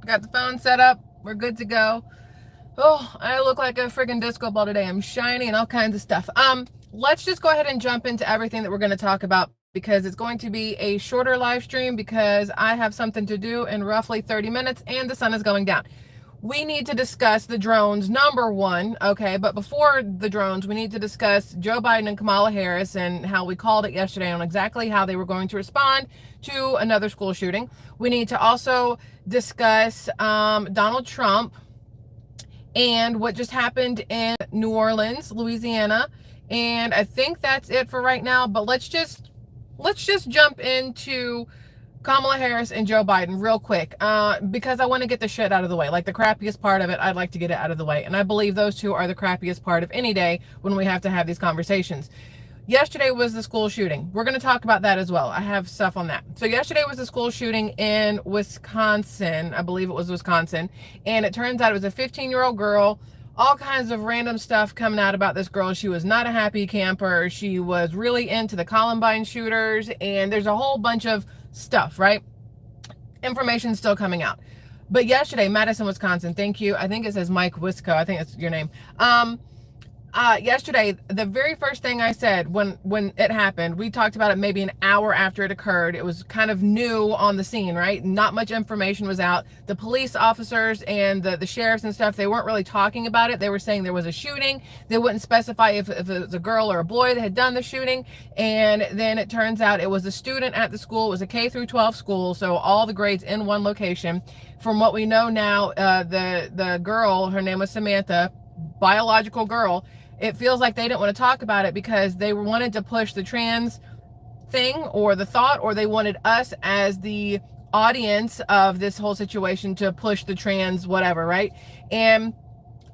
Got the phone set up. We're good to go. Oh, I look like a friggin' disco ball today. I'm shiny and all kinds of stuff. Let's just go ahead and jump into everything that we're going to talk about because it's going to be a shorter live stream because I have something to do in roughly 30 minutes and the sun is going down. We need to discuss the drones, number one, okay? But before the drones, we need to discuss Joe Biden and Kamala Harris and how we called it yesterday on exactly how they were going to respond to another school shooting. We need to also discuss Donald Trump and what just happened in New Orleans, Louisiana. And I think that's it for right now, but let's just jump into Kamala Harris and Joe Biden real quick because I want to get the shit out of the way. Like the crappiest part of it, I'd like to get it out of the way. And I believe those two are the crappiest part of any day when we have to have these conversations. Yesterday was the school shooting. We're going to talk about that as well. I have stuff on that. So yesterday was the school shooting in Wisconsin. I believe it was Wisconsin. And it turns out it was a 15-year-old girl. All kinds of random stuff coming out about this girl. She was not a happy camper. She was really into the Columbine shooters. And there's a whole bunch of stuff, right? Information still coming out. But yesterday, Madison, Wisconsin. Thank you. I think it says Mike Wisco. I think that's your name. Yesterday, the very first thing I said when it happened, we talked about it maybe an hour after it occurred. It was kind of new on the scene, right? Not much information was out. The police officers and the sheriffs and stuff, they weren't really talking about it. They were saying there was a shooting. They wouldn't specify if it was a girl or a boy that had done the shooting. And then it turns out it was a student at the school. It was a K through 12 school, so all the grades in one location. From what we know now, the girl, her name was Samantha, biological girl. It feels like they didn't want to talk about it because they wanted to push the trans thing or the thought, or they wanted us as the audience of this whole situation to push the trans whatever, right? And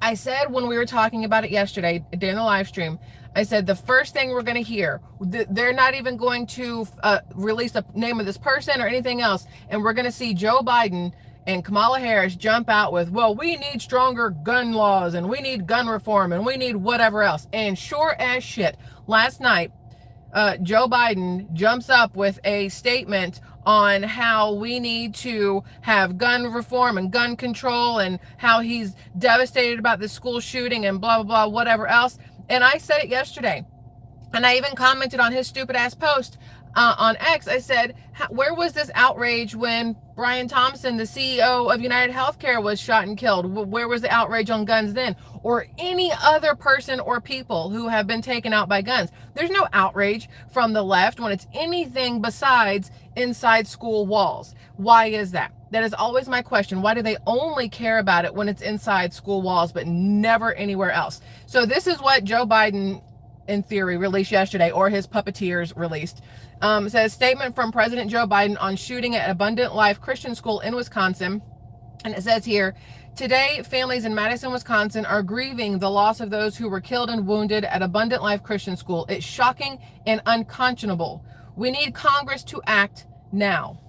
I said when we were talking about it yesterday during the live stream, I said the first thing we're going to hear, they're not even going to release the name of this person or anything else, and we're going to see Joe Biden and Kamala Harris jump out with, well, we need stronger gun laws and we need gun reform and we need whatever else. And sure as shit, last night, Joe Biden jumps up with a statement on how we need to have gun reform and gun control and how he's devastated about this school shooting and blah, blah, blah, whatever else. And I said it yesterday. And I even commented on his stupid ass post on X. I said, where was this outrage when Brian Thompson, the CEO of United Healthcare, was shot and killed? Where was the outrage on guns then? Or any other person or people who have been taken out by guns? There's no outrage from the left when it's anything besides inside school walls. Why is that? That is always my question. Why do they only care about it when it's inside school walls, but never anywhere else? So this is what Joe Biden, in theory, released yesterday, or his puppeteers released. Says statement from President Joe Biden on shooting at Abundant Life Christian School in Wisconsin. And it says here, today, families in Madison, Wisconsin are grieving the loss of those who were killed and wounded at Abundant Life Christian School. It's shocking and unconscionable. We need Congress to act now.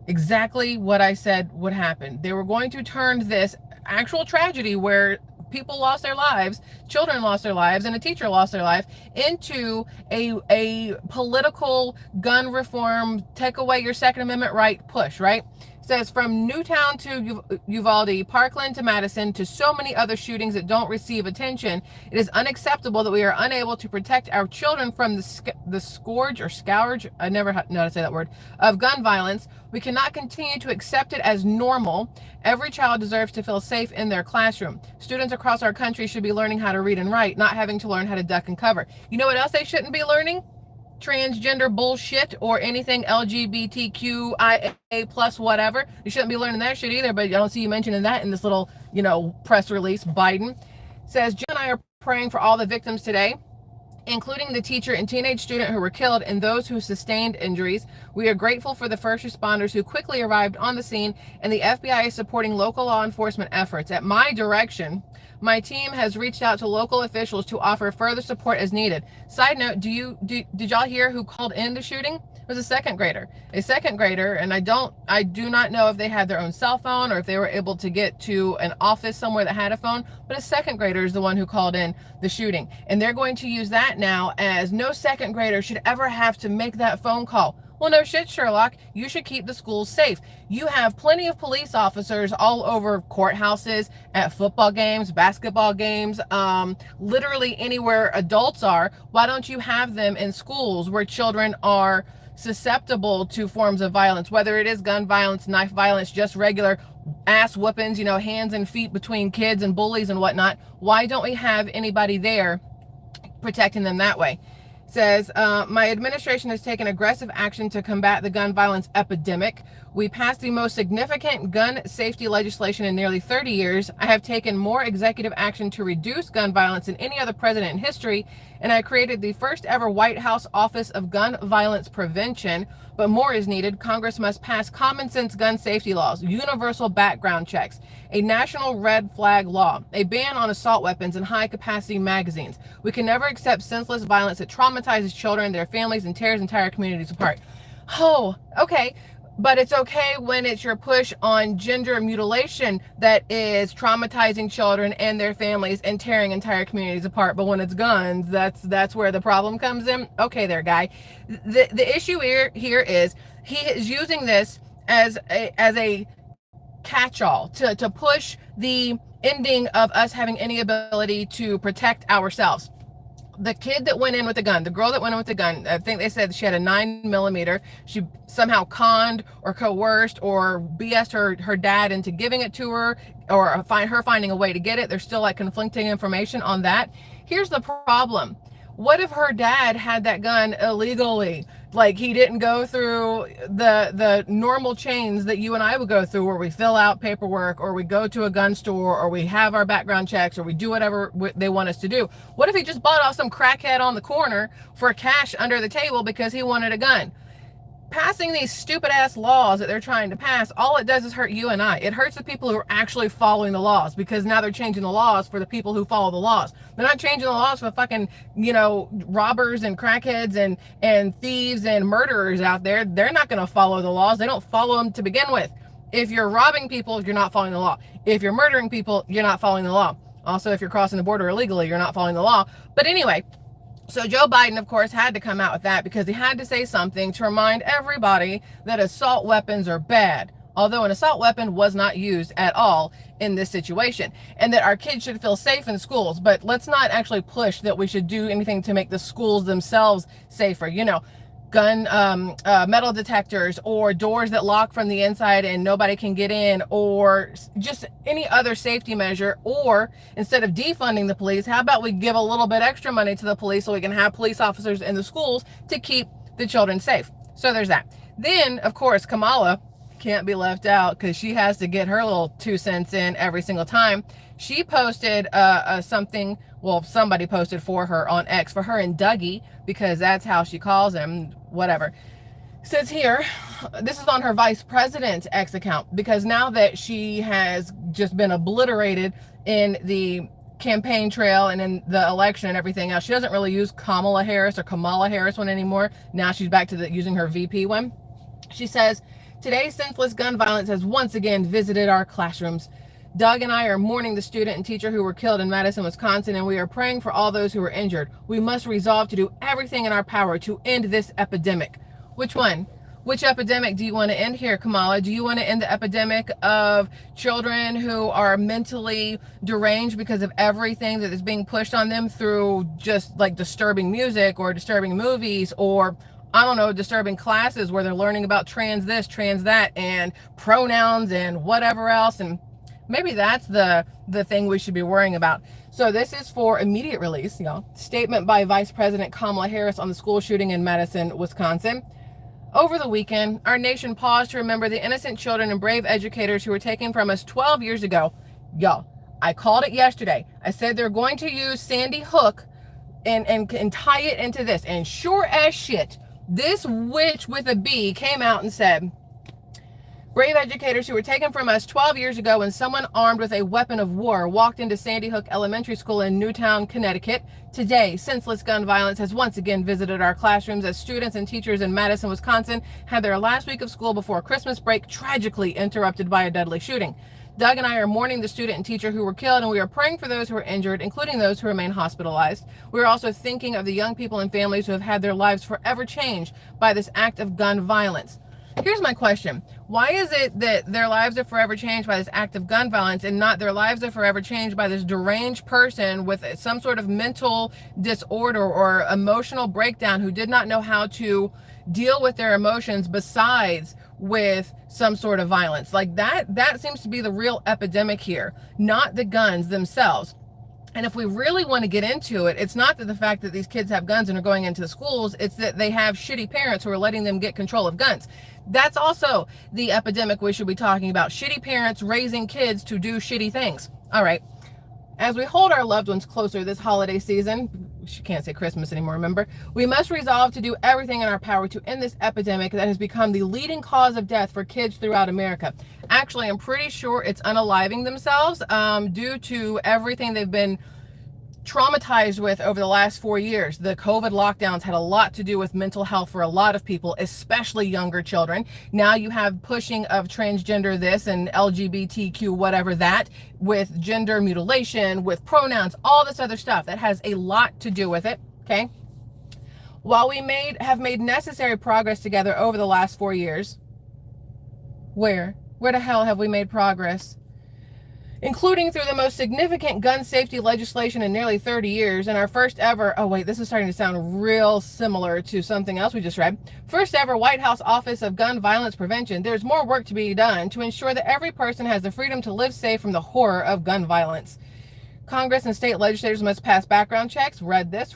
Exactly what I said would happen. They were going to turn this actual tragedy where people lost their lives, children lost their lives, and a teacher lost their life into a political gun reform, take away your Second Amendment right push, right? It says from Newtown to Uvalde, Parkland to Madison, to so many other shootings that don't receive attention, it is unacceptable that we are unable to protect our children from the scourge or scourge, I never know how to say that word, of gun violence. We cannot continue to accept it as normal. Every child deserves to feel safe in their classroom. Students across our country should be learning how to read and write, not having to learn how to duck and cover. You know what else they shouldn't be learning? Transgender bullshit or anything LGBTQIA plus whatever. You shouldn't be learning that shit either, but I don't see you mentioning that in this little, press release. Biden says, Jill and I are praying for all the victims today, including the teacher and teenage student who were killed and those who sustained injuries. We are grateful for the first responders who quickly arrived on the scene, and the FBI is supporting local law enforcement efforts. At my direction, my team has reached out to local officials to offer further support as needed. Side note, did y'all hear who called in the shooting? It was a second grader. And I do not know if they had their own cell phone or if they were able to get to an office somewhere that had a phone, but a second grader is the one who called in the shooting. And they're going to use that now as no second grader should ever have to make that phone call. Well, no shit, Sherlock. You should keep the schools safe. You have plenty of police officers all over courthouses, at football games, basketball games, literally anywhere adults are. Why don't you have them in schools where children are susceptible to forms of violence, whether it is gun violence, knife violence, just regular ass whoopings, hands and feet between kids and bullies and whatnot? Why don't we have anybody there protecting them that way? Says, my administration has taken aggressive action to combat the gun violence epidemic. We passed the most significant gun safety legislation in nearly 30 years. I have taken more executive action to reduce gun violence than any other president in history, and I created the first ever White House Office of Gun Violence Prevention. But more is needed. Congress must pass common sense gun safety laws, universal background checks, a national red flag law, a ban on assault weapons and high capacity magazines. We can never accept senseless violence that traumatizes children, their families, and tears entire communities apart. Oh, okay. But it's okay when it's your push on gender mutilation that is traumatizing children and their families and tearing entire communities apart. But when it's guns, that's where the problem comes in. Okay, there, guy. The issue here is he is using this as a catch-all to push the ending of us having any ability to protect ourselves. The kid that went in with the gun, the girl that went in with the gun, I think they said she had a 9mm. She somehow conned or coerced or BS'd her dad into giving it to her, or finding a way to get it. There's still like conflicting information on that. Here's the problem. What if her dad had that gun illegally? Like, he didn't go through the normal chains that you and I would go through, where we fill out paperwork, or we go to a gun store, or we have our background checks, or we do whatever they want us to do. What if he just bought off some crackhead on the corner for cash under the table because he wanted a gun? Passing these stupid ass laws that they're trying to pass, all it does is hurt you and I. It hurts the people who are actually following the laws, because now they're changing the laws for the people who follow the laws. They're not changing the laws for fucking, robbers and crackheads and thieves and murderers out there. They're not going to follow the laws. They don't follow them to begin with. If you're robbing people, you're not following the law. If you're murdering people, you're not following the law. Also, if you're crossing the border illegally, you're not following the law. But anyway, so Joe Biden, of course, had to come out with that, because he had to say something to remind everybody that assault weapons are bad, although an assault weapon was not used at all in this situation, and that our kids should feel safe in schools. But let's not actually push that we should do anything to make the schools themselves safer. Gun metal detectors, or doors that lock from the inside and nobody can get in, or just any other safety measure. Or instead of defunding the police, how about we give a little bit extra money to the police so we can have police officers in the schools to keep the children safe? So there's that. Then, of course, Kamala can't be left out, because she has to get her little 2 cents in every single time. She posted something, well, somebody posted for her on X, for her and Dougie, because that's how she calls him, whatever. Says here, this is on her vice president X account, because now that she has just been obliterated in the campaign trail and in the election and everything else, she doesn't really use Kamala Harris one anymore. Now she's back to using her VP one. She says, today's senseless gun violence has once again visited our classrooms. Doug and I are mourning the student and teacher who were killed in Madison, Wisconsin, and we are praying for all those who were injured. We must resolve to do everything in our power to end this epidemic. Which one? Which epidemic do you want to end here, Kamala? Do you want to end the epidemic of children who are mentally deranged because of everything that is being pushed on them through just like disturbing music or disturbing movies, or I don't know, disturbing classes where they're learning about trans this, trans that, and pronouns and whatever else? And maybe that's the thing we should be worrying about. So this is for immediate release, Statement by Vice President Kamala Harris on the school shooting in Madison, Wisconsin. Over the weekend, our nation paused to remember the innocent children and brave educators who were taken from us 12 years ago. Y'all, I called it yesterday. I said they're going to use Sandy Hook and tie it into this. And sure as shit, this witch with a B came out and said, brave educators who were taken from us 12 years ago when someone armed with a weapon of war walked into Sandy Hook Elementary School in Newtown, Connecticut. Today, senseless gun violence has once again visited our classrooms as students and teachers in Madison, Wisconsin had their last week of school before Christmas break tragically interrupted by a deadly shooting. Doug and I are mourning the student and teacher who were killed, and we are praying for those who are injured, including those who remain hospitalized. We are also thinking of the young people and families who have had their lives forever changed by this act of gun violence. Here's my question. Why is it that their lives are forever changed by this act of gun violence and not their lives are forever changed by this deranged person with some sort of mental disorder or emotional breakdown who did not know how to deal with their emotions besides with some sort of violence? Like that seems to be the real epidemic here, not the guns themselves. And if we really want to get into it, it's not that the fact that these kids have guns and are going into the schools, it's that they have shitty parents who are letting them get control of guns. That's also the epidemic we should be talking about. Shitty parents raising kids to do shitty things. All right. As we hold our loved ones closer this holiday season, she can't say Christmas anymore, remember? We must resolve to do everything in our power to end this epidemic that has become the leading cause of death for kids throughout America. Actually, I'm pretty sure it's unaliving themselves due to everything they've been traumatized with over the last 4 years. The COVID lockdowns had a lot to do with mental health for a lot of people, especially younger children. Now you have pushing of transgender this and LGBTQ whatever that, with gender mutilation, with pronouns, all this other stuff that has a lot to do with it, okay? While we have made necessary progress together over the last 4 years, where the hell have we made progress? Including through the most significant gun safety legislation in nearly 30 years, and our first ever, oh wait, this is starting to sound real similar to something else we just read, first ever White House Office of Gun Violence Prevention. There's more work to be done to ensure that every person has the freedom to live safe from the horror of gun violence. Congress and state legislators must pass background checks. Read this.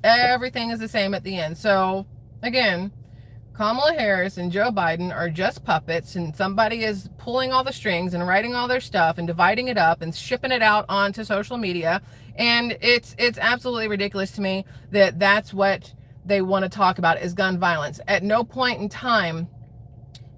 Everything is the same at the end. So, again, Kamala Harris and Joe Biden are just puppets, and somebody is pulling all the strings and writing all their stuff and dividing it up and shipping it out onto social media. And it's absolutely ridiculous to me that that's what they want to talk about is gun violence. At no point in time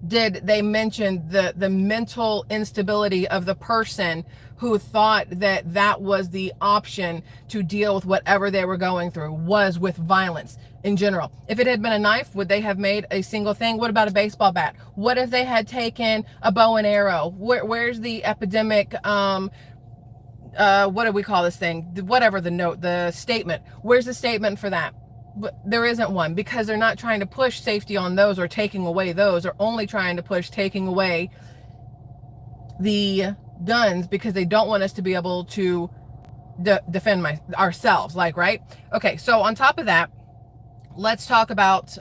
did they mention the mental instability of the person who thought that that was the option to deal with whatever they were going through, was with violence in general. If it had been a knife, would they have made a single thing? What about a baseball bat? What if they had taken a bow and arrow? Where's the epidemic, what do we call this thing? Whatever the statement. Where's the statement for that? But there isn't one, because they're not trying to push safety on those or taking away those. They're only trying to push taking away the guns because they don't want us to be able to defend ourselves, like, right? Okay, so on top of that, let's talk about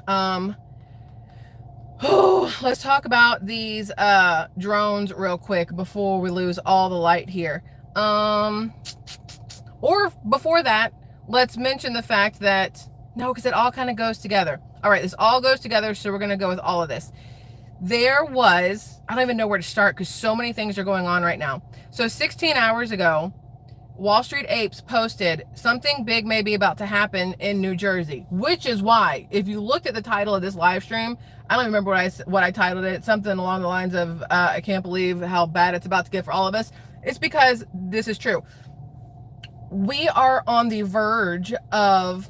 these drones real quick before we lose all the light here. Or before that, let's mention the fact that no, because it all kind of goes together. All right, this all goes together, so we're going to go with all of this. There was, I don't even know where to start because so many things are going on right now. So 16 hours ago, Wall Street Apes posted something big may be about to happen in New Jersey, which is why, if you looked at the title of this live stream, I don't remember what I titled it, something along the lines of, I can't believe how bad it's about to get for all of us. It's because this is true. We are on the verge of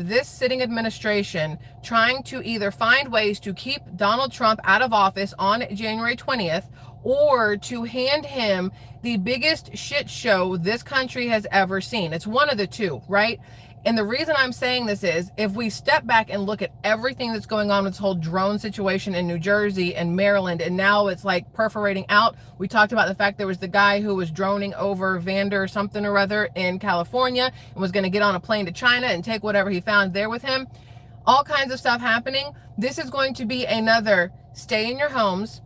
this sitting administration trying to either find ways to keep Donald Trump out of office on January 20th or to hand him the biggest shit show this country has ever seen. It's one of the two, right? And the reason I'm saying this is, if we step back and look at everything that's going on with this whole drone situation in New Jersey and Maryland, and now it's like perforating out. We talked about the fact there was the guy who was droning over Vander something or other in California and was going to get on a plane to China and take whatever he found there with him. All kinds of stuff happening. This is going to be another stay in your homes,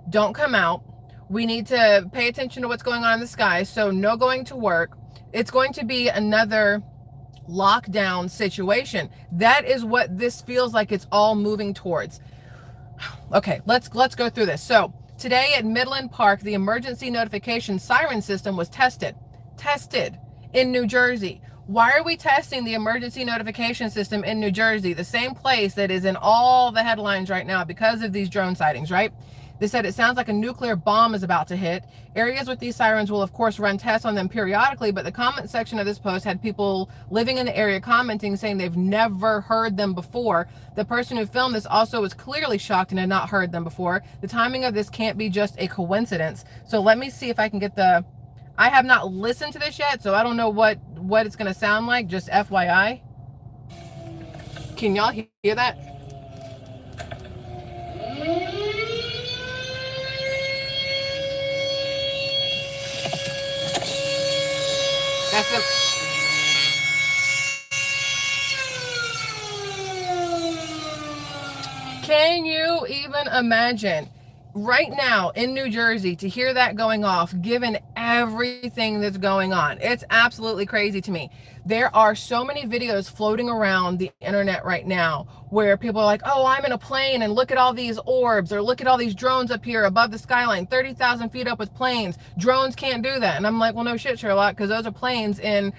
don't come out. We need to pay attention to what's going on in the sky, so no going to work. It's going to be another lockdown situation. That is what this feels like it's all moving towards. Okay, let's go through this. So today at Midland Park, the emergency notification siren system was tested in New Jersey. Why are we testing the emergency notification system in New Jersey, the same place that is in all the headlines right now because of these drone sightings, right? They said it sounds like a nuclear bomb is about to hit. Areas with these sirens will of course run tests on them periodically, but the comment section of this post had people living in the area commenting saying they've never heard them before. The person who filmed this also was clearly shocked and had not heard them before. The timing of this can't be just a coincidence. So let me see if I can get I have not listened to this yet, so I don't know what it's going to sound like, just FYI. Can y'all hear that? That's it. Can you even imagine right now in New Jersey to hear that going off, given everything that's going on? It's absolutely crazy to me. There are so many videos floating around the internet right now where people are like, oh, I'm in a plane and look at all these orbs, or look at all these drones up here above the skyline, 30,000 feet up with planes. Drones can't do that. And I'm like, well, no shit, Sherlock, because those are planes in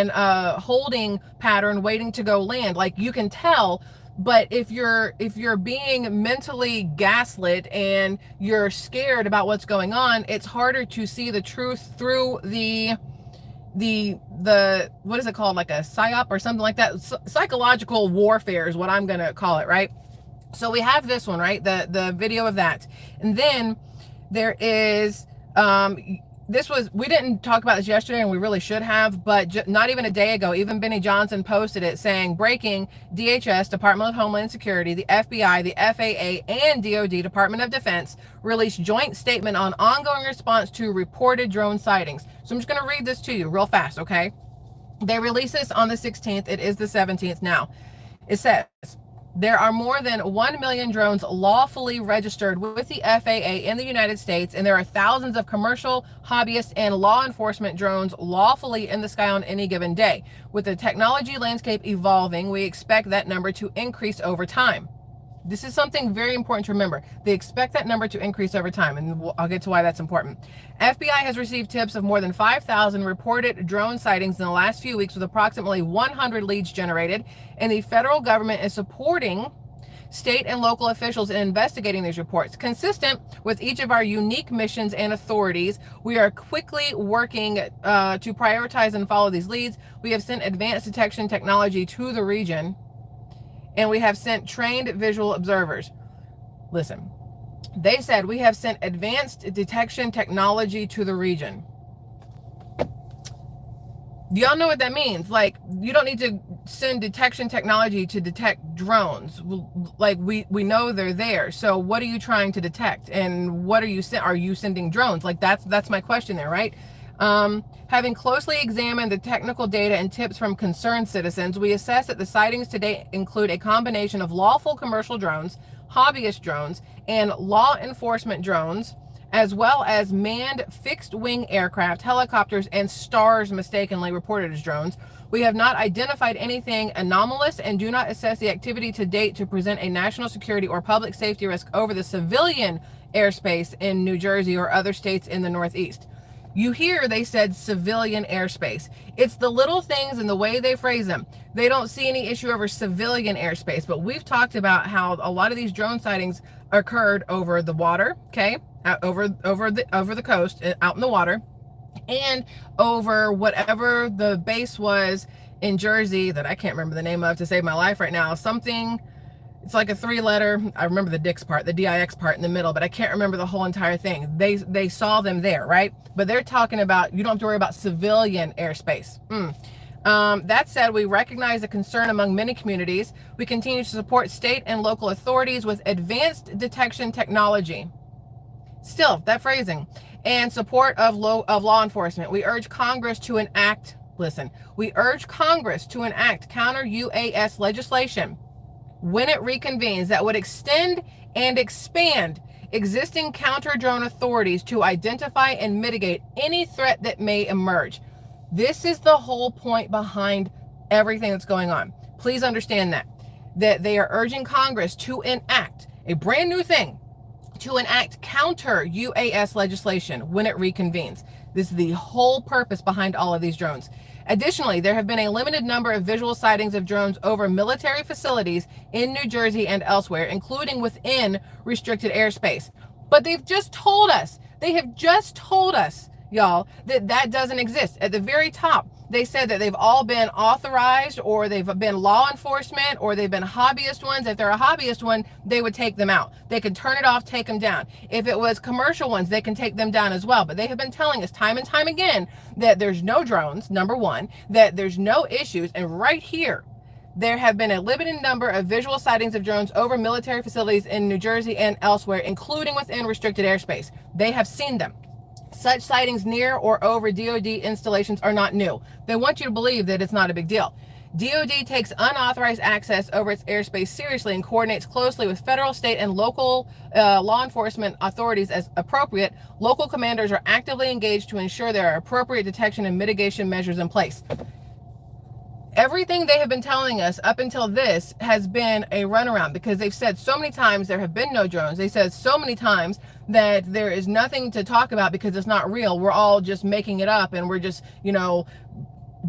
holding pattern waiting to go land. Like, you can tell. But if you're being mentally gaslit and you're scared about what's going on, it's harder to see the truth through the what is it called, like a psyop or something like that. Psychological warfare is what I'm gonna call it, right? So we have this one, right, the video of that, and then there is we didn't talk about this yesterday, and we really should have, but not even a day ago, even Benny Johnson posted it saying, breaking: DHS, Department of Homeland Security, the FBI, the FAA, and DOD, Department of Defense, released joint statement on ongoing response to reported drone sightings. So I'm just going to read this to you real fast, okay? They released this on the 16th. It is the 17th now. It says, there are more than 1 million drones lawfully registered with the FAA in the United States, and there are thousands of commercial, hobbyist, and law enforcement drones lawfully in the sky on any given day. With the technology landscape evolving, we expect that number to increase over time. This is something very important to remember. They expect that number to increase over time, and I'll get to why that's important. FBI has received tips of more than 5,000 reported drone sightings in the last few weeks, with approximately 100 leads generated, and the federal government is supporting state and local officials in investigating these reports. Consistent with each of our unique missions and authorities, we are quickly working to prioritize and follow these leads. We have sent advanced detection technology to the region, and we have sent trained visual observers. Listen, they said we have sent advanced detection technology to the region. Do y'all know what that means? Like, you don't need to send detection technology to detect drones. Like, we know they're there. So what are you trying to detect? And what are you sending drones? Like, that's my question there, right? Having closely examined the technical data and tips from concerned citizens, we assess that the sightings today include a combination of lawful commercial drones, hobbyist drones, and law enforcement drones, as well as manned fixed-wing aircraft, helicopters, and stars mistakenly reported as drones. We have not identified anything anomalous and do not assess the activity to date to present a national security or public safety risk over the civilian airspace in New Jersey or other states in the Northeast. You hear they said civilian airspace. It's the little things and the way they phrase them. They don't see any issue over civilian airspace, but we've talked about how a lot of these drone sightings occurred over the water, okay? Over the coast, out in the water, and over whatever the base was in Jersey that I can't remember the name of to save my life right now. Something, it's like a 3-letter, I remember the Dix part, the DIX part in the middle, but I can't remember the whole entire thing. They saw them there, right? But they're talking about, you don't have to worry about civilian airspace. That said, we recognize the concern among many communities. We continue to support state and local authorities with advanced detection technology. Still, that phrasing. And support of law enforcement. We urge Congress to enact, counter UAS legislation when it reconvenes that would extend and expand existing counter-drone authorities to identify and mitigate any threat that may emerge. This is the whole point behind everything that's going on. Please understand that they are urging Congress to enact a brand new thing, to enact counter UAS legislation when it reconvenes. This is the whole purpose behind all of these drones. Additionally, there have been a limited number of visual sightings of drones over military facilities in New Jersey and elsewhere, including within restricted airspace. But they've just told us, they have just told us, y'all, that that doesn't exist. At the very top, they said that they've all been authorized, or they've been law enforcement, or they've been hobbyist ones. If they're a hobbyist one, they would take them out. They could turn it off, take them down. If it was commercial ones, they can take them down as well. But they have been telling us time and time again that there's no drones, number one, that there's no issues. And right here, there have been a limited number of visual sightings of drones over military facilities in New Jersey and elsewhere, including within restricted airspace. They have seen them. Such sightings near or over DoD installations are not new. They want you to believe that it's not a big deal. DoD takes unauthorized access over its airspace seriously and coordinates closely with federal, state, and local law enforcement authorities as appropriate. Local commanders are actively engaged to ensure there are appropriate detection and mitigation measures in place. Everything they have been telling us up until this has been a runaround, because they've said so many times there have been no drones. They said so many times that there is nothing to talk about because it's not real. We're all just making it up, and we're just,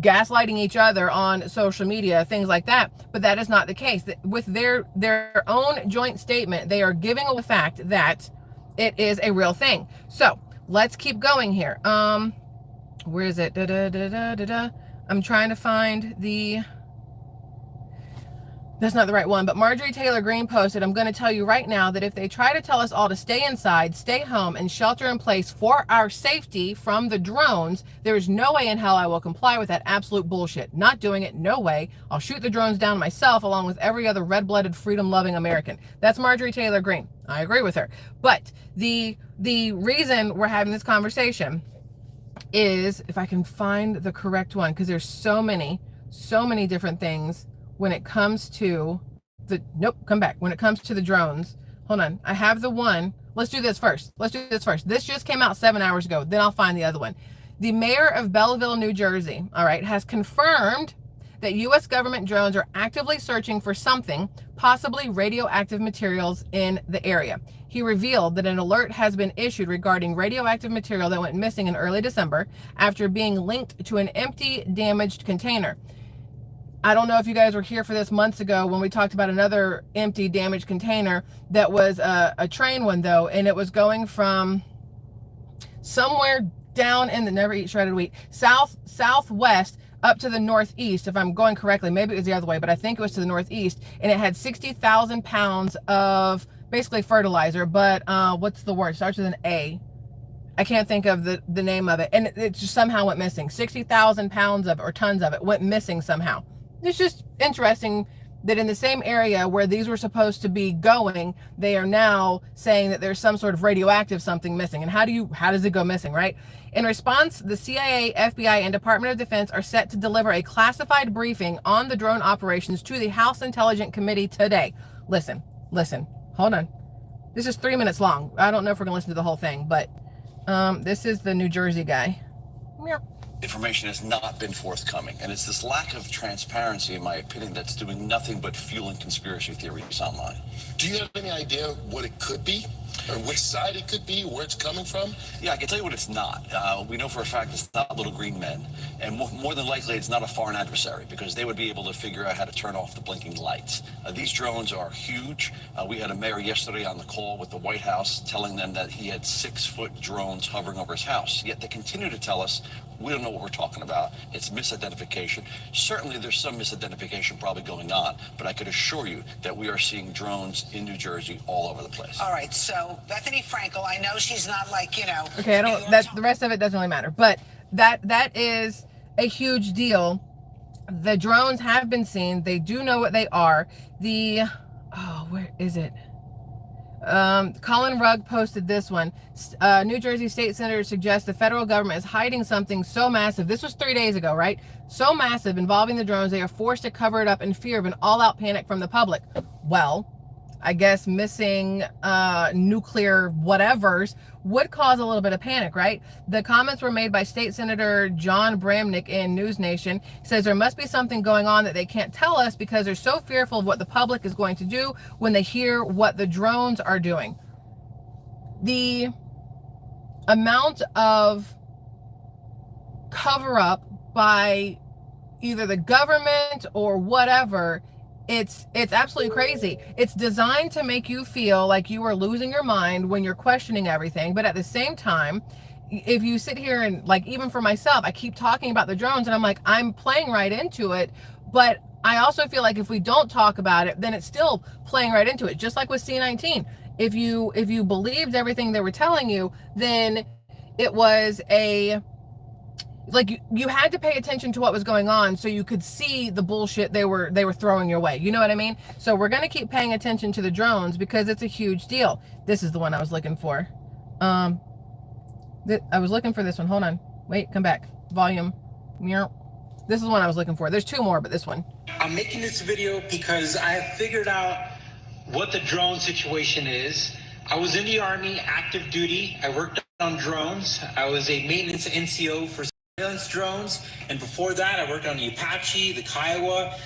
gaslighting each other on social media, things like that. But that is not the case. With their own joint statement, they are giving the fact that it is a real thing. So let's keep going here. Where is it? I'm trying to find that's not the right one, but Marjorie Taylor Greene posted, I'm going to tell you right now that if they try to tell us all to stay inside, stay home, and shelter in place for our safety from the drones, there is no way in hell I will comply with that absolute bullshit. Not doing it, no way. I'll shoot the drones down myself along with every other red-blooded, freedom-loving American. That's Marjorie Taylor Greene. I agree with her. But the reason we're having this conversation is, if I can find the correct one, because there's so many different things when it comes to when it comes to the drones. Hold on, I have the one. Let's do this first. This just came out 7 hours ago. Then I'll find the other one. The mayor of Belleville, New Jersey, all right, has confirmed that U.S. government drones are actively searching for something, possibly radioactive materials in the area. He revealed that an alert has been issued regarding radioactive material that went missing in early December after being linked to an empty, damaged container. I don't know if you guys were here for this months ago when we talked about another empty, damaged container that was a train one, though, and it was going from somewhere down in the never eat shredded wheat, southwest up to the northeast, if I'm going correctly. Maybe it was the other way, but I think it was to the northeast, and it had 60,000 pounds of basically fertilizer, but what's the word? It starts with an A. I can't think of the name of it, and it just somehow went missing. 60,000 pounds of, or tons of it, went missing somehow. It's just interesting that in the same area where these were supposed to be going, they are now saying that there's some sort of radioactive something missing. And how does it go missing, right? In response, the CIA, FBI, and Department of Defense are set to deliver a classified briefing on the drone operations to the House Intelligence Committee today. Listen, hold on. This is 3 minutes long. I don't know if we're gonna listen to the whole thing, but this is the New Jersey guy. Yeah. Information has not been forthcoming, and it's this lack of transparency, in my opinion, that's doing nothing but fueling conspiracy theories online. Do you have any idea what it could be, or which side it could be, where it's coming from? Yeah, I can tell you what it's not. We know for a fact it's not little green men, and more than likely it's not a foreign adversary, because they would be able to figure out how to turn off the blinking lights. These drones are huge. We had a mayor yesterday on the call with the White House telling them that he had 6-foot drones hovering over his house, yet they continue to tell us we don't know what we're talking about. It's misidentification. Certainly there's some misidentification probably going on, but I could assure you that we are seeing drones in New Jersey all over the place. All right, so Bethany Frankel, I know she's not like, Okay, the rest of it doesn't really matter, but that is a huge deal. The drones have been seen. They do know what they are. Where is it? Colin Rugg posted this one. New Jersey state senator suggests the federal government is hiding something so massive. This was 3 days ago, right? So massive involving the drones, they are forced to cover it up in fear of an all-out panic from the public. Well, I guess missing nuclear whatevers would cause a little bit of panic, right? The comments were made by State Senator John Bramnick in News Nation. He says there must be something going on that they can't tell us because they're so fearful of what the public is going to do when they hear what the drones are doing. The amount of cover up by either the government or whatever It's absolutely crazy. It's designed to make you feel like you are losing your mind when you're questioning everything, but at the same time, if you sit here and, like, even for myself, I keep talking about the drones and I'm like, I'm playing right into it, but I also feel like if we don't talk about it, then it's still playing right into it. Just like with C-19, if you believed everything they were telling you, then it was a, like, you had to pay attention to what was going on so you could see the bullshit they were throwing your way. You know what I mean? So we're going to keep paying attention to the drones because it's a huge deal. This is the one I was looking for. I was looking for this one. Hold on. Wait, come back. Volume. This is the one I was looking for. There's two more, but this one. I'm making this video because I have figured out what the drone situation is. I was in the Army, active duty. I worked on drones. I was a maintenance NCO for surveillance drones, and before that I worked on the Apache, the Kiowa.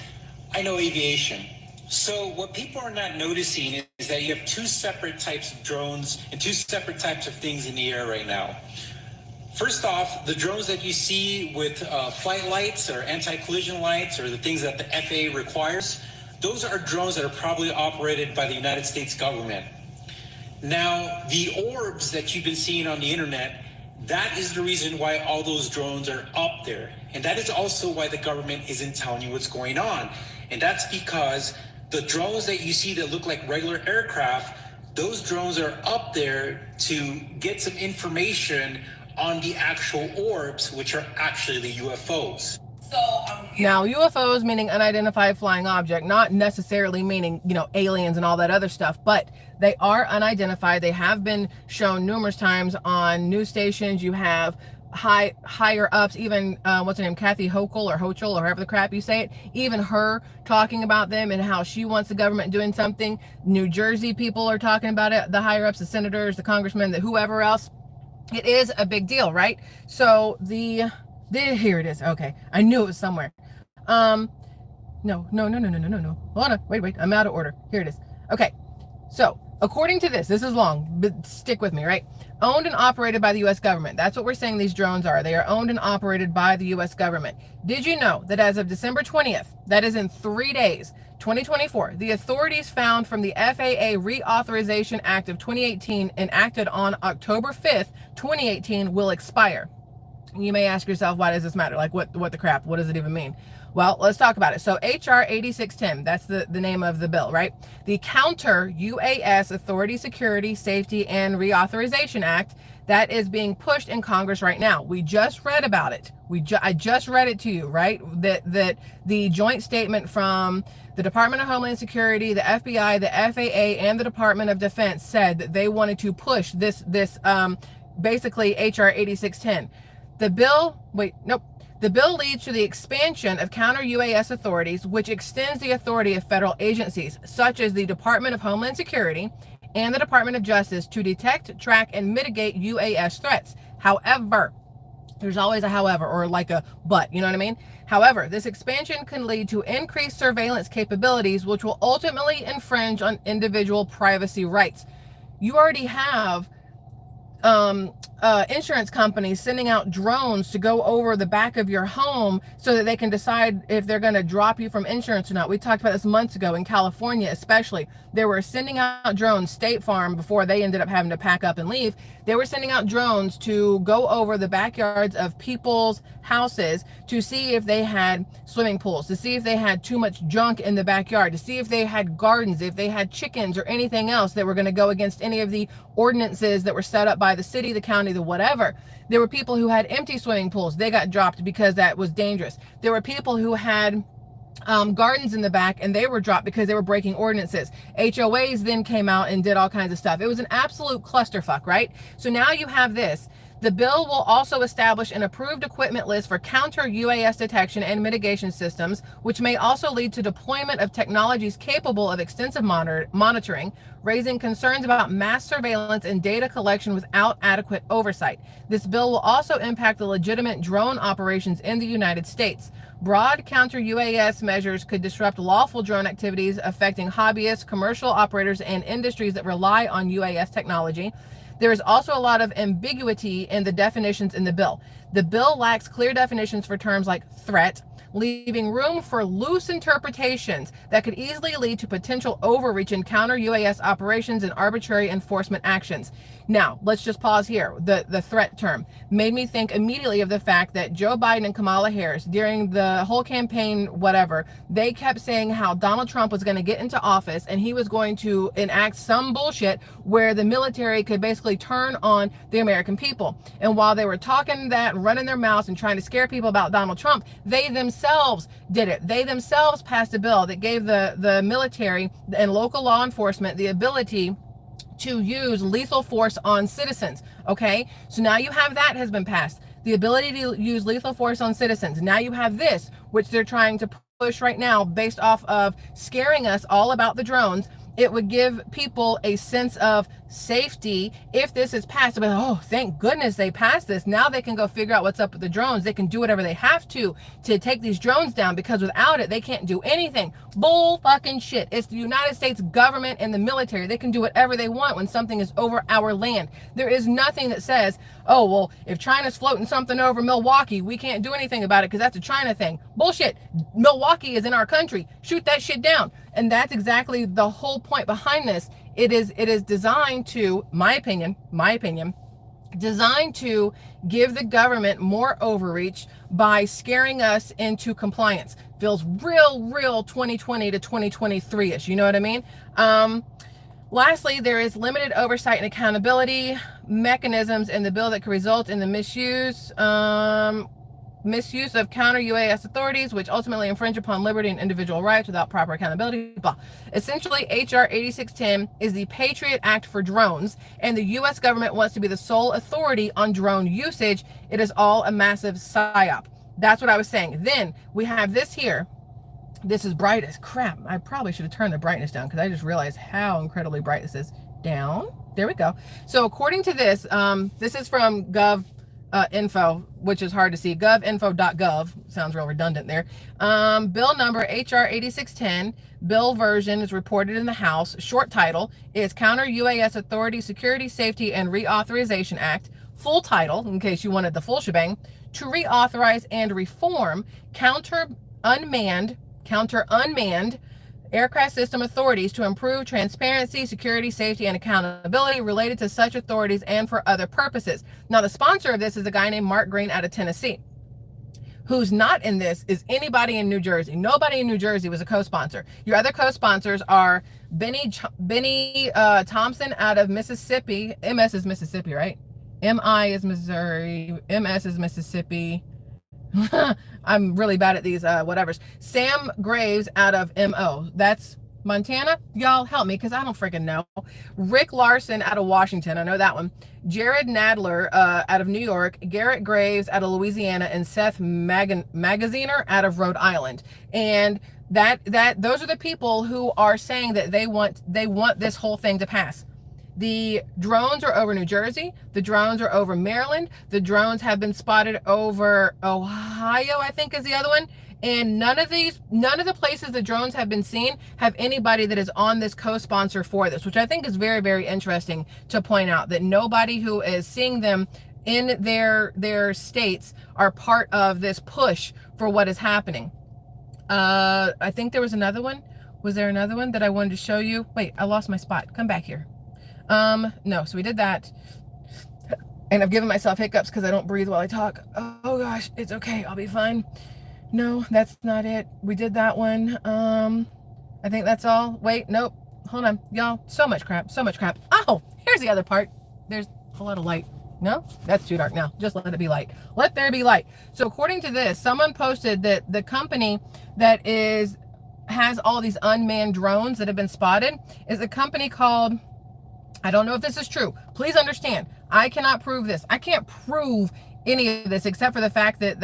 I know aviation. So what people are not noticing is that you have two separate types of drones and two separate types of things in the air right now. First off, the drones that you see with flight lights or anti-collision lights or the things that the FAA requires, those are drones that are probably operated by the United States government. Now, the orbs that you've been seeing on the internet, that is the reason why all those drones are up there. And that is also why the government isn't telling you what's going on. And that's because the drones that you see that look like regular aircraft, those drones are up there to get some information on the actual orbs, which are actually the UFOs. Now, UFOs meaning unidentified flying object, not necessarily meaning, you know, aliens and all that other stuff, but they are unidentified. They have been shown numerous times on news stations. You have higher ups, even what's her name, Kathy Hochul or however the crap you say it, even her talking about them and how she wants the government doing something. New Jersey people are talking about it, the higher ups, the senators, the congressmen, the whoever else. It is a big deal, right? So here it is. Okay, I knew it was somewhere. No. Hold on, wait, I'm out of order. Here it is. Okay, so according to this is long, but stick with me, right? Owned and operated by the U.S. government. That's what we're saying these drones are. They are owned and operated by the U.S. government. Did you know that as of December 20th, that is in 3 days, 2024, the authorities found from the FAA Reauthorization Act of 2018 enacted on October 5th, 2018 will expire. You may ask yourself, why does this matter? Like, what the crap? What does it even mean? Well, let's talk about it. So HR 8610, that's the name of the bill, right? The Counter UAS Authority Security, Safety, and Reauthorization Act that is being pushed in Congress right now. We just read about it. I just read it to you, right? That the joint statement from the Department of Homeland Security, the FBI, the FAA, and the Department of Defense said that they wanted to push this basically HR 8610. The bill leads to the expansion of counter-UAS authorities, which extends the authority of federal agencies, such as the Department of Homeland Security and the Department of Justice, to detect, track, and mitigate UAS threats. However, there's always a however, or like a but, you know what I mean? However, this expansion can lead to increased surveillance capabilities, which will ultimately infringe on individual privacy rights. You already have insurance companies sending out drones to go over the back of your home so that they can decide if they're going to drop you from insurance or not. We talked about this months ago in California, especially. They were sending out drones, State Farm, before they ended up having to pack up and leave. They were sending out drones to go over the backyards of people's houses to see if they had swimming pools, to see if they had too much junk in the backyard, to see if they had gardens, if they had chickens or anything else that were going to go against any of the ordinances that were set up by the city, the county, the whatever. There were people who had empty swimming pools. They got dropped because that was dangerous. There were people who had gardens in the back, and they were dropped because they were breaking ordinances. HOAs then came out and did all kinds of stuff. It was an absolute clusterfuck, right? So now you have this. The bill will also establish an approved equipment list for counter-UAS detection and mitigation systems, which may also lead to deployment of technologies capable of extensive monitoring, raising concerns about mass surveillance and data collection without adequate oversight. This bill will also impact the legitimate drone operations in the United States. Broad counter-UAS measures could disrupt lawful drone activities affecting hobbyists, commercial operators, and industries that rely on UAS technology. There is also a lot of ambiguity in the definitions in the bill. The bill lacks clear definitions for terms like threat, leaving room for loose interpretations that could easily lead to potential overreach in counter-UAS operations and arbitrary enforcement actions. Now, let's just pause here. The threat term made me think immediately of the fact that Joe Biden and Kamala Harris, during the whole campaign, whatever, they kept saying how Donald Trump was going to get into office and he was going to enact some bullshit where the military could basically turn on the American people. And while they were talking that, running their mouths and trying to scare people about Donald Trump, they themselves did it. They themselves passed a bill that gave the military and local law enforcement the ability to use lethal force on citizens. Okay, so now you have that has been passed, the ability to use lethal force on citizens. Now you have this, which they're trying to push right now based off of scaring us all about the drones. It would give people a sense of safety if this is passed. But oh, thank goodness they passed this. Now they can go figure out what's up with the drones. They can do whatever they have to take these drones down, because without it, they can't do anything. Bull fucking shit. It's the United States government and the military. They can do whatever they want when something is over our land. There is nothing that says, oh, well, if China's floating something over Milwaukee, we can't do anything about it because that's a China thing. Bullshit. Milwaukee is in our country. Shoot that shit down. And that's exactly the whole point behind this. It is designed to, my opinion, designed to give the government more overreach by scaring us into compliance. Feels real 2020 to 2023-ish. You know what I mean? Lastly, there is limited oversight and accountability mechanisms in the bill that could result in the misuse of counter-UAS authorities, which ultimately infringe upon liberty and individual rights without proper accountability. Blah. Essentially, HR 8610 is the Patriot Act for drones, and the U.S. government wants to be the sole authority on drone usage. It is all a massive psyop. That's what I was saying. Then we have this here. This is bright as crap. I probably should have turned the brightness down because I just realized how incredibly bright this is. Down. There we go. So according to this, this is from Gov info, which is hard to see. Govinfo.gov sounds real redundant there. Bill number HR 8610, bill version is reported in the House. Short title is Counter UAS Authority Security, Safety, and Reauthorization Act. Full title, in case you wanted the full shebang, to reauthorize and reform counter unmanned aircraft system authorities to improve transparency, security, safety, and accountability related to such authorities and for other purposes. Now, the sponsor of this is a guy named Mark Green out of Tennessee. Who's not in this is anybody in New Jersey. Nobody in New Jersey was a co-sponsor. Your other co-sponsors are Benny Thompson out of Mississippi. MS is Mississippi, right? MI is Missouri. MS is Mississippi. I'm really bad at these whatevers. Sam Graves out of MO. That's Montana. Y'all help me because I don't freaking know. Rick Larson out of Washington. I know that one. Jared Nadler out of New York. Garrett Graves out of Louisiana. And Seth Magaziner out of Rhode Island. And those are the people who are saying that they want this whole thing to pass. The drones are over New Jersey. The drones are over Maryland. The drones have been spotted over Ohio, I think is the other one. And none of the places the drones have been seen have anybody that is on this co-sponsor for this, which I think is very, very interesting to point out, that nobody who is seeing them in their states are part of this push for what is happening. I think there was another one. Was there another one that I wanted to show you? Wait, I lost my spot. Come back here. No, so we did that. And I've given myself hiccups because I don't breathe while I talk. Oh gosh, it's okay. I'll be fine. No, that's not it. We did that one. I think that's all. Wait, nope. Hold on, y'all. So much crap. Oh, here's the other part. There's a lot of light. No, that's too dark now. Just let it be light. Let there be light. So according to this, someone posted that the company that has all these unmanned drones that have been spotted is a company called, I don't know if this is true. Please understand, I cannot prove this. I can't prove any of this except for the fact that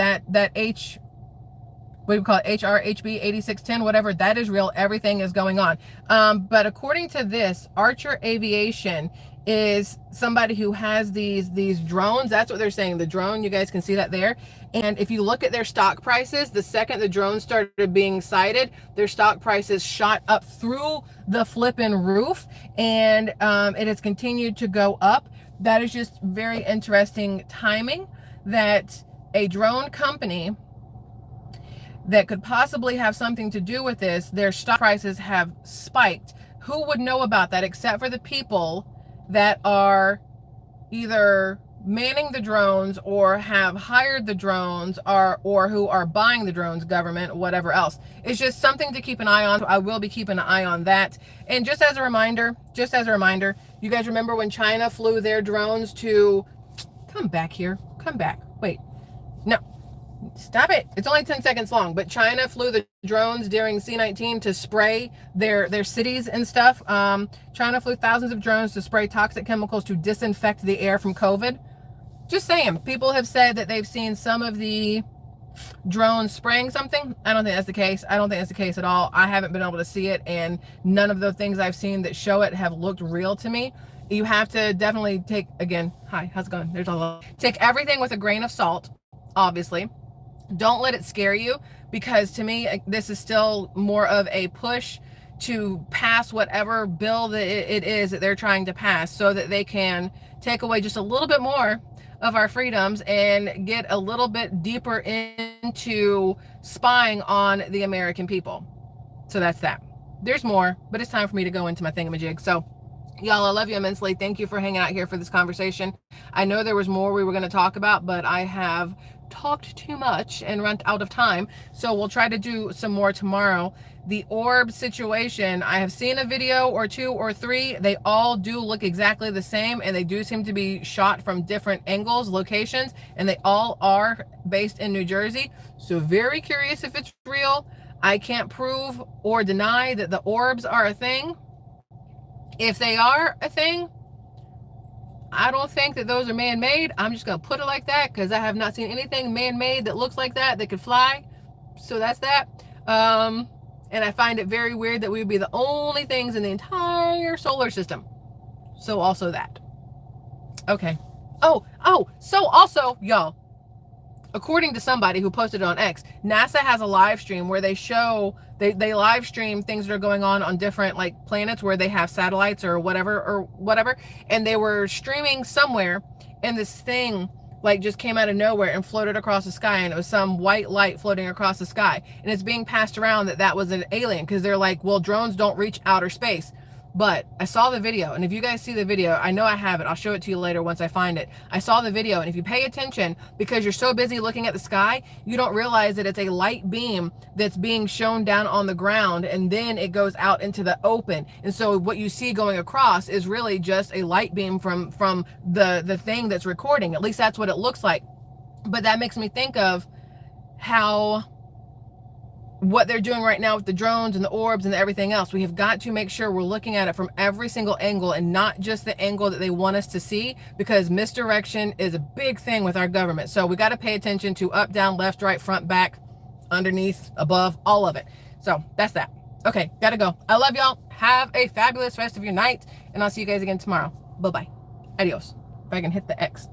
what do we call it? HB 8610, whatever, that is real. Everything is going on. But according to this, Archer Aviation is somebody who has these drones. That's what they're saying. The drone, you guys can see that there. And if you look at their stock prices, the second the drones started being sighted, their stock prices shot up through the flipping roof, and it has continued to go up. That is just very interesting timing that a drone company that could possibly have something to do with this, their stock prices have spiked. Who would know about that except for the people that are either manning the drones or have hired the drones, or who are buying the drones, government, whatever else. It's just something to keep an eye on. I will be keeping an eye on that. And just as a reminder, you guys remember when China flew their drones to, come back here, come back, wait, no, stop it. It's only 10 seconds long, but China flew the drones during C-19 to spray their cities and stuff. China flew thousands of drones to spray toxic chemicals to disinfect the air from COVID. Just saying, people have said that they've seen some of the drones spraying something. I don't think that's the case. I don't think that's the case at all. I haven't been able to see it, and none of the things I've seen that show it have looked real to me. You have to definitely take, again, hi, how's it going? There's a lot. Take everything with a grain of salt, obviously. Don't let it scare you, because to me, this is still more of a push to pass whatever bill that it is that they're trying to pass, so that they can take away just a little bit more of our freedoms and get a little bit deeper into spying on the American people. So that's that. There's more, but it's time for me to go into my thingamajig. So y'all, I love you immensely. Thank you for hanging out here for this conversation. I know there was more we were going to talk about, but I have talked too much and run out of time. So we'll try to do some more tomorrow. The orb situation, I have seen a video or two or three. They all do look exactly the same, and they do seem to be shot from different angles, locations, and they all are based in New Jersey. So very curious if it's real. I can't prove or deny that the orbs are a thing. If they are a thing, I don't think that those are man-made. I'm just going to put it like that, because I have not seen anything man-made that looks like that could fly. So that's that. And I find it very weird that we would be the only things in the entire solar system. So also that. Okay. So also, y'all, according to somebody who posted it on X, NASA has a live stream where they show, they live stream things that are going on different like planets where they have satellites or whatever. And they were streaming somewhere, and this thing like just came out of nowhere and floated across the sky, and it was some white light floating across the sky, and it's being passed around that was an alien, because they're like, well, drones don't reach outer space. But I saw the video, and if you guys see the video, I know I have it, I'll show it to you later once I find it. I saw the video, and if you pay attention, because you're so busy looking at the sky, you don't realize that it's a light beam that's being shown down on the ground, and then it goes out into the open. And so what you see going across is really just a light beam from the thing that's recording. At least that's what it looks like. But that makes me think of how what they're doing right now with the drones and the orbs and everything else. We have got to make sure we're looking at it from every single angle, and not just the angle that they want us to see, because misdirection is a big thing with our government. So we got to pay attention to up, down, left, right, front, back, underneath, above, all of it. So that's that. Okay, gotta go. I love y'all. Have a fabulous rest of your night, and I'll see you guys again tomorrow. Bye-bye. Adios. If I can hit the X.